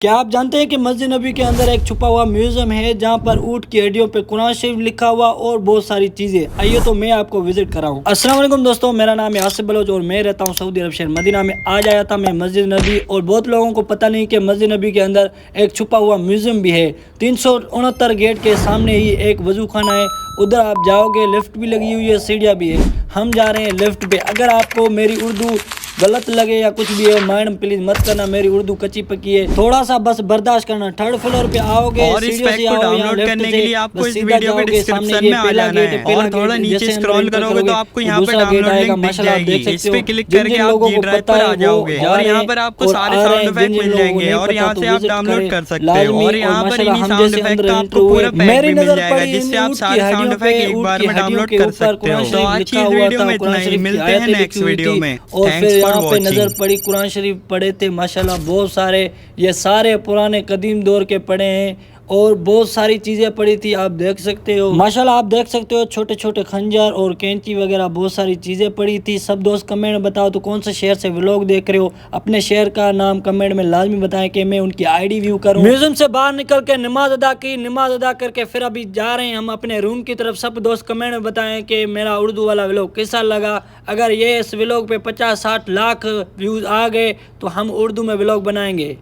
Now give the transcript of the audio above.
کیا آپ جانتے ہیں کہ مسجد نبی کے اندر ایک چھپا ہوا میوزیم ہے جہاں پر اونٹ کی ہڈیوں پہ قرآن شریف لکھا ہوا اور بہت ساری چیزیں. آئیے تو میں آپ کو وزٹ کراؤں. السلام علیکم دوستوں، میرا نام ہے آصف بلوچ اور میں رہتا ہوں سعودی عرب شہر مدینہ میں. آج آیا تھا میں مسجد نبی اور بہت لوگوں کو پتہ نہیں کہ مسجد نبی کے اندر ایک چھپا ہوا میوزیم بھی ہے. 369 گیٹ کے سامنے ہی ایک وضو خانہ ہے، ادھر آپ جاؤ گے، لفٹ بھی لگی ہوئی ہے، سیڑھیاں بھی ہے. ہم جا رہے ہیں لفٹ پہ. اگر آپ کو میری اردو غلط لگے یا کچھ بھی ہے مائنڈ پلیز مت کرنا، میری اردو کچی پکی ہے، تھوڑا سا بس برداشت کرنا. 3rd فلور پہ آؤ گے، اور اس سیڑھیوں پیک سے کو آؤ، ڈاؤن یہاں لوڈ لیفٹ کرنے کے سے لیے آپ کو بس اس سیدھا ویڈیو جاؤ کے گے. سامنے ڈسکرپشن یہ میں آ پہلا جانا گیٹ ہے. ہے پہلا اور تھوڑا گیٹ نیچے جیسے اندر اسکرول انٹر کرو گے کرو تو گے آپ کو تو یہاں پہ دوسرا ڈاؤن گیٹ لوڈ آئے گا. لنک دکھ ماشاءاللہ جائے آپ دیکھ گی، سکتے اس ہو پہ کلک جن کر کے جن آپ لوگوں جی کو ڈرائیو پتہ پر ہے آ وہ جاؤ گے جا اور رہے یہاں ہیں پر آپ کو اور سارے آ رہے ساؤنڈ ہیں. جن افیکٹ جن مل لوگوں جائیں کو گے نہیں اور پتا یہاں تو سے آپ وزٹ ڈاؤن لوڈ کرے کر سکتے ہو. لازمی. اور اور یہاں پر ماشاءاللہ انہی ہم ساؤنڈ جیسے افیکٹ اندر کا آپ انٹر کو ہوئے پورا پیک میری بھی مل نظر جائے گا، پڑی جس ان سے آپ اونٹ کی سارے ساؤنڈ ہڈیوں پہ. افیکٹ ایک اونٹ بار کی میں ڈاؤن ہڈیوں لوڈ کے کر اوپر سکتے قرآن ہو. تو شریف آج کی لکھا اس ہوا ویڈیو تھا، میں قرآن اتنا ہی، شریف کی ملتے ہیں آیتیں لکھی نیکسٹ ہوئی ویڈیو تھی میں. اور تھینکس پھر فار یہاں پہ نظر واچنگ. پڑی قرآن شریف پڑھے تھے. ماشاءاللہ بہت سارے، یہ سارے پرانے قدیم دور کے پڑھے ہیں اور بہت ساری چیزیں پڑی تھی. آپ دیکھ سکتے ہو ماشاءاللہ، آپ دیکھ سکتے ہو چھوٹے چھوٹے خنجر اور کینچی وغیرہ بہت ساری چیزیں پڑی تھی. سب دوست کمنٹ میں بتاؤ تو کون سے شہر سے ولاگ دیکھ رہے ہو، اپنے شہر کا نام کمنٹ میں لازمی بتائیں کہ میں ان کی آئی ڈی ویو کروں. میوزیم سے باہر نکل کے نماز ادا کی، نماز ادا کر کے پھر ابھی جا رہے ہیں ہم اپنے روم کی طرف. سب دوست کمنٹ میں بتائیں کہ میرا اردو والا ولاگ کیسا لگا. اگر یہ اس ولاگ پہ 50-60 لاکھ ویوز آ گئے تو ہم اردو میں ولاگ بنائیں گے.